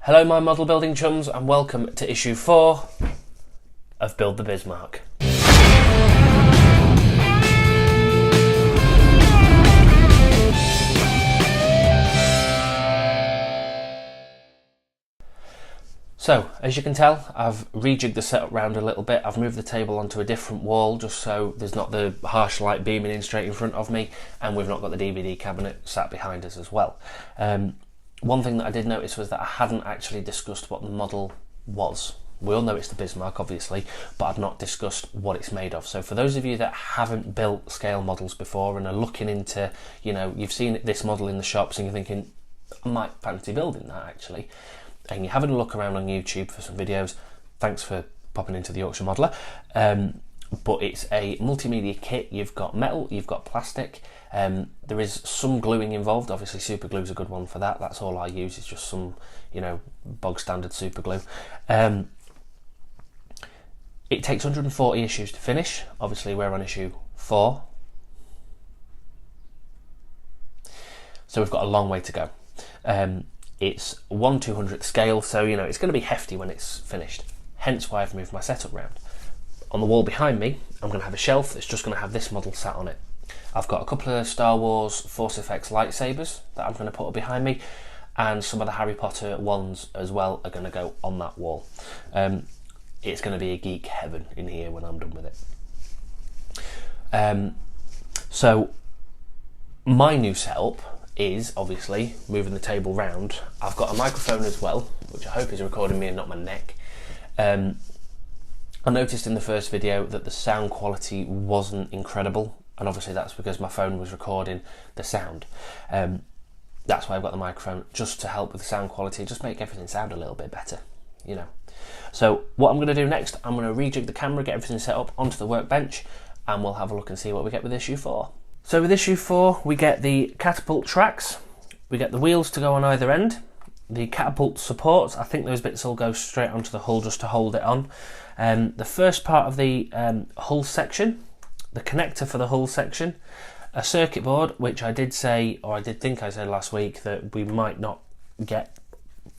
Hello my model building chums and welcome to issue 4 of Build the Bismarck. So, as you can tell, I've rejigged the setup round a little bit. I've moved the table onto a different wall just so there's not the harsh light beaming in straight in front of me, and we've not got the DVD cabinet sat behind us as well. One thing that I did notice was that I hadn't actually discussed what the model was. We all know it's the Bismarck, obviously, but I've not discussed what it's made of. So for those of you that haven't built scale models before and are looking into, you've seen this model in the shops and you're thinking, I might fancy building that actually, and you're having a look around on YouTube for some videos, thanks for popping into the Yorkshire Modeller. But it's a multimedia kit. You've got metal, you've got plastic, there is some gluing involved. Obviously super glue is a good one for that. That's all I use, is just some bog standard super glue. It takes 140 issues to finish. Obviously we're on issue 4, so we've got a long way to go. It's 1/200th scale, so it's going to be hefty when it's finished, hence why I've moved my setup round. On the wall behind me, I'm going to have a shelf that's just going to have this model sat on it. I've got a couple of Star Wars Force Effects lightsabers that I'm going to put up behind me, and some of the Harry Potter ones as well are going to go on that wall. It's going to be a geek heaven in here when I'm done with it. So my new setup is obviously moving the table round. I've got a microphone as well, which I hope is recording me and not my neck. I noticed in the first video that the sound quality wasn't incredible, and obviously that's because my phone was recording the sound. That's why I've got the microphone, just to help with the sound quality, just make everything sound a little bit better, So what I'm going to do next, I'm going to rejig the camera, get everything set up onto the workbench, and we'll have a look and see what we get with issue 4. So with issue 4, we get the catapult tracks, we get the wheels to go on either end, the catapult supports. I think those bits will go straight onto the hull just to hold it on. The first part of the hull section, the connector for the hull section, a circuit board, which I did say, or I did think I said last week that we might not get.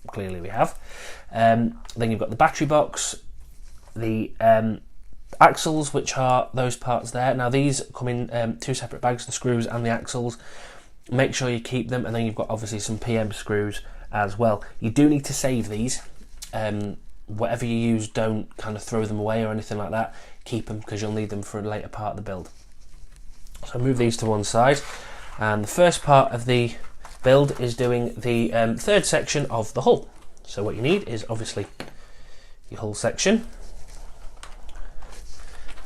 Clearly we have. Then you've got the battery box, the axles, which are those parts there. Now these come in 2 separate bags, the screws and the axles. Make sure you keep them, and then you've got obviously some PM screws as well. You do need to save these. Whatever you use, don't kind of throw them away or anything like that. Keep them, because you'll need them for a later part of the build. So move these to one side, and the first part of the build is doing the third section of the hull. So what you need is obviously your hull section,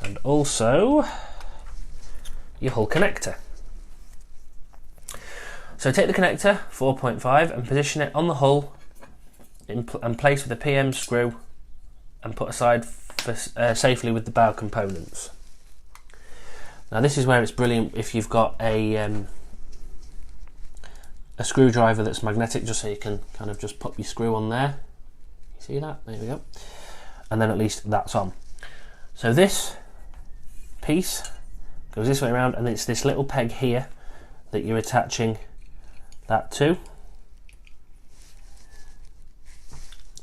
and also your hull connector. So take the connector 4.5 and position it on the hull and place with a PM screw, and put aside for, safely with the bow components. Now this is where it's brilliant if you've got a screwdriver that's magnetic, just so you can kind of just pop your screw on there. You see that? There we go. And then at least that's on. So this piece goes this way around, and it's this little peg here that you're attaching that to.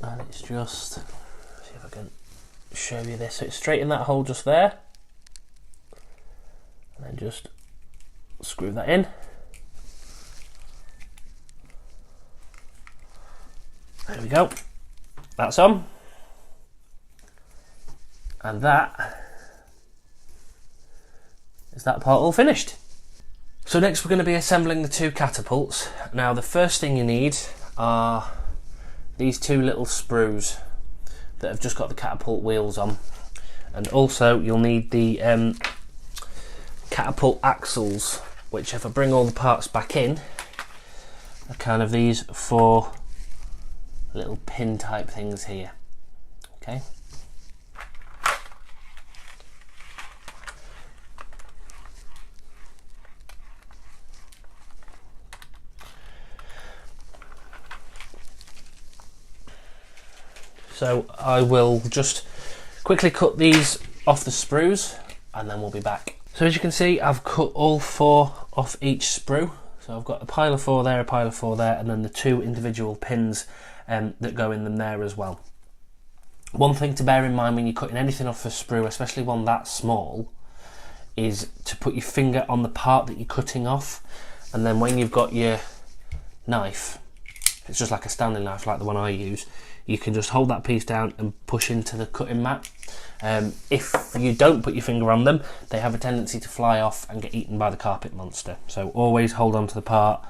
And it's just, see if I can show you this. So it's straight in that hole just there, and then just screw that in. There we go. That's on. And that is that part all finished. So next we're going to be assembling the 2 catapults. Now the first thing you need are these 2 little sprues that have just got the catapult wheels on, and also you'll need the catapult axles, which, if I bring all the parts back in, are kind of these 4 little pin type things here. Okay. So I will just quickly cut these off the sprues, and then we'll be back. So as you can see, I've cut all 4 off each sprue. So I've got a pile of 4 there, a pile of 4 there, and then the 2 individual pins that go in them there as well. One thing to bear in mind when you're cutting anything off a sprue, especially one that small, is to put your finger on the part that you're cutting off, and then when you've got your knife, it's just like a Stanley knife like the one I use, you can just hold that piece down and push into the cutting mat. If you don't put your finger on them, they have a tendency to fly off and get eaten by the carpet monster. So always hold on to the part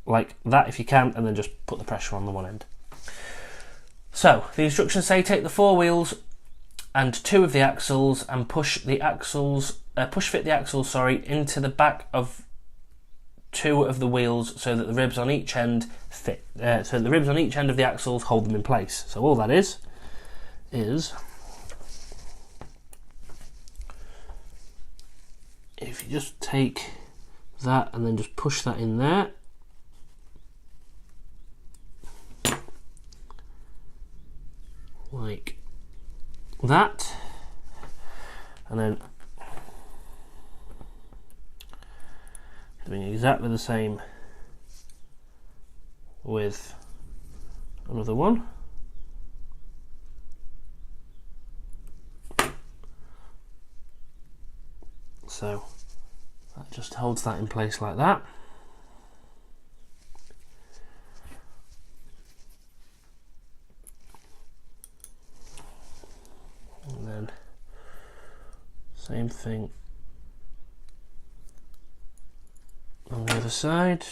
like that if you can, and then just put the pressure on the one end. So the instructions say take the 4 wheels and 2 of the axles and push fit the axles into the back of 2 of the wheels so that the ribs on each end fit. So the ribs on each end of the axles hold them in place. So all that is if you just take that and then just push that in there, like that, and then doing exactly the same with another one. So that just holds that in place like that. And then same thing on the other side.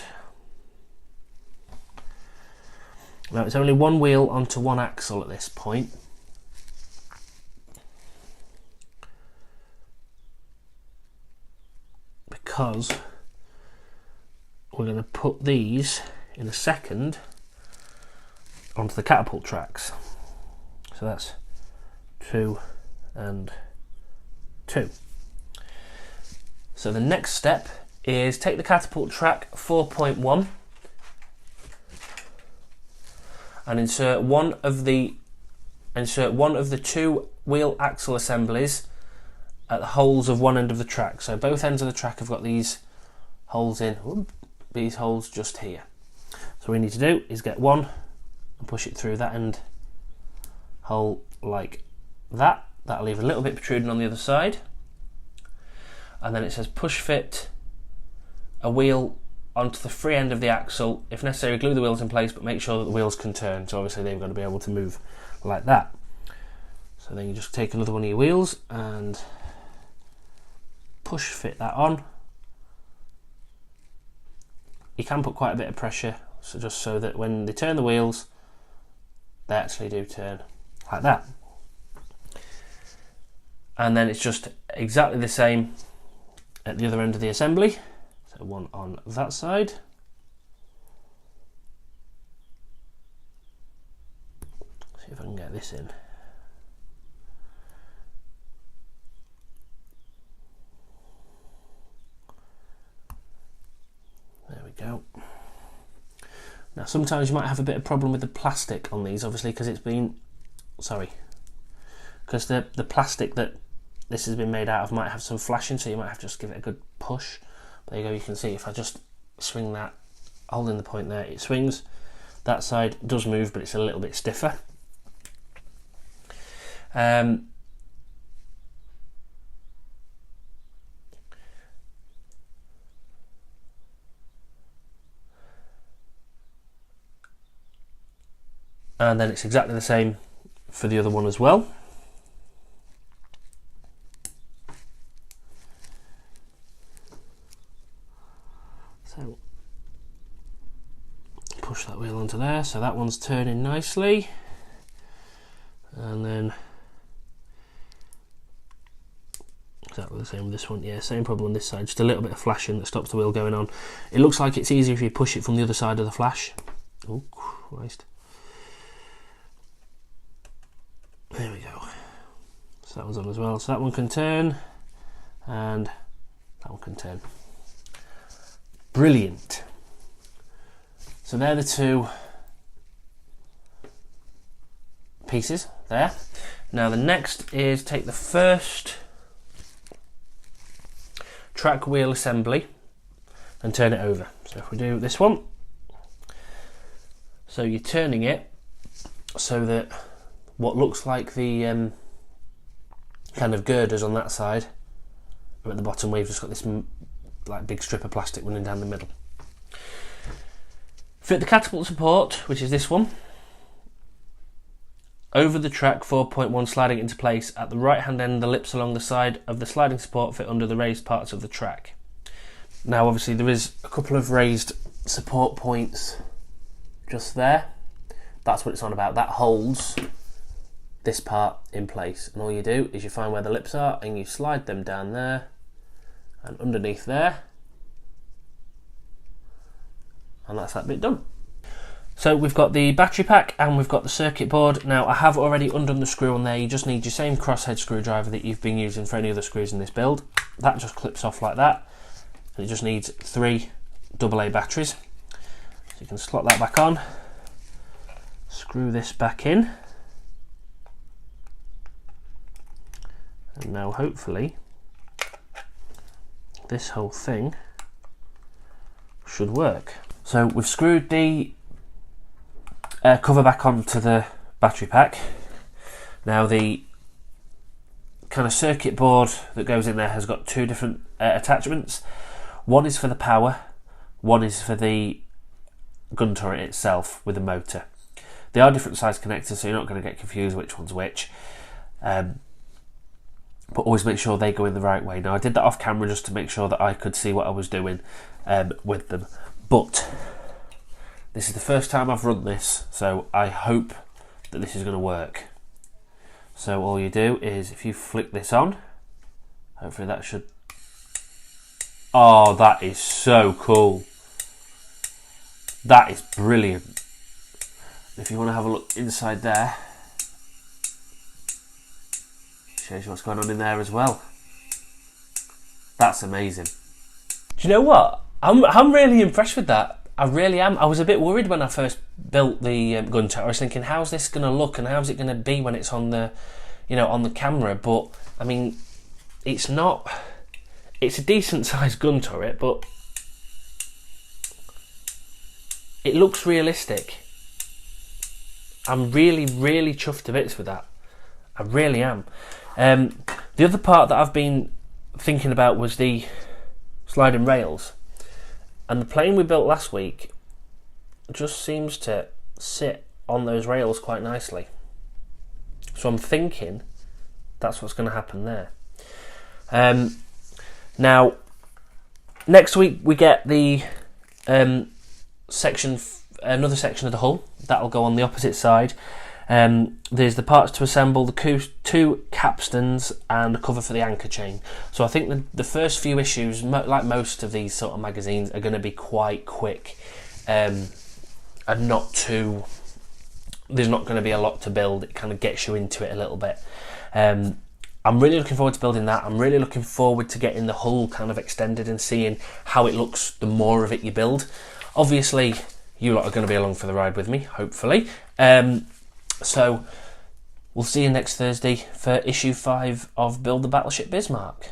Now it's only 1 wheel onto 1 axle at this point. Because we're going to put these in a second onto the catapult tracks. So that's 2 and 2. So the next step is take the catapult track 4.1 and insert one of the 2 wheel axle assemblies at the holes of one end of the track. So both ends of the track have got these holes in, these holes just here. So what we need to do is get one and push it through that end hole like that. That'll leave a little bit protruding on the other side. And then it says push fit a wheel onto the free end of the axle. If necessary, glue the wheels in place, but make sure that the wheels can turn. So obviously they've got to be able to move like that. So then you just take another one of your wheels and push fit that on. You can put quite a bit of pressure, so just so that when they turn the wheels, they actually do turn like that. And then it's just exactly the same at the other end of the assembly. So one on that side. See if I can get this in. There we go. Now sometimes you might have a bit of problem with the plastic on these, obviously, because the plastic that this has been made out of might have some flashing, so you might have to just give it a good push. But there you go, you can see if I just swing that, holding the point there, it swings. That side does move, but it's a little bit stiffer. And then it's exactly the same for the other one as well. So push that wheel onto there, so that one's turning nicely. And then exactly the same with this one. Yeah, same problem on this side, just a little bit of flashing that stops the wheel going on. It looks like it's easier if you push it from the other side of the flash. Oh Christ. There we go. So that one's on as well. So that one can turn, and that one can turn. Brilliant. So they're the 2 pieces there. Now the next is take the first track wheel assembly and turn it over. So if we do this one, so you're turning it so that what looks like the kind of girders on that side are at the bottom, where you've just got this like big strip of plastic running down the middle. Fit the catapult support, which is this one, over the track 4.1, sliding into place at the right hand end. The lips along the side of the sliding support fit under the raised parts of the track. Now obviously there is a couple of raised support points just there. That's what it's on about. That holds this part in place, and all you do is you find where the lips are and you slide them down there and underneath there, and that's that bit done. So we've got the battery pack and we've got the circuit board. Now I have already undone the screw on there. You just need your same crosshead screwdriver that you've been using for any other screws in this build. That just clips off like that, and it just needs 3 AA batteries. So you can slot that back on, screw this back in, and now hopefully this whole thing should work. So we've screwed the cover back onto the battery pack. Now the kind of circuit board that goes in there has got 2 different attachments. One is for the power, one is for the gun turret itself with the motor. They are different size connectors, so you're not going to get confused which one's which. But always make sure they go in the right way. Now I did that off camera just to make sure that I could see what I was doing with them. But this is the first time I've run this, so I hope that this is going to work. So all you do is, if you flick this on, hopefully that should... Oh, that is so cool. That is brilliant. If you want to have a look inside there, shows you what's going on in there as well. That's amazing. Do you know what? I'm really impressed with that. I really am. I was a bit worried when I first built the gun turret. I was thinking, how's this going to look and how's it going to be when it's on the, on the camera? But I mean, it's not. It's a decent sized gun turret, but it looks realistic. I'm really, really chuffed to bits with that. I really am. The other part that I've been thinking about was the sliding rails. And the plane we built last week just seems to sit on those rails quite nicely. So I'm thinking that's what's going to happen there. Now, next week we get the another section of the hull. That'll go on the opposite side. There's the parts to assemble, the 2 capstans and a cover for the anchor chain. So I think the first few issues, like most of these sort of magazines, are going to be quite quick and not too... There's not going to be a lot to build. It kind of gets you into it a little bit. I'm really looking forward to building that. I'm really looking forward to getting the hull kind of extended and seeing how it looks the more of it you build. Obviously, you lot are going to be along for the ride with me, hopefully. So we'll see you next Thursday for issue 5 of Build the Battleship Bismarck.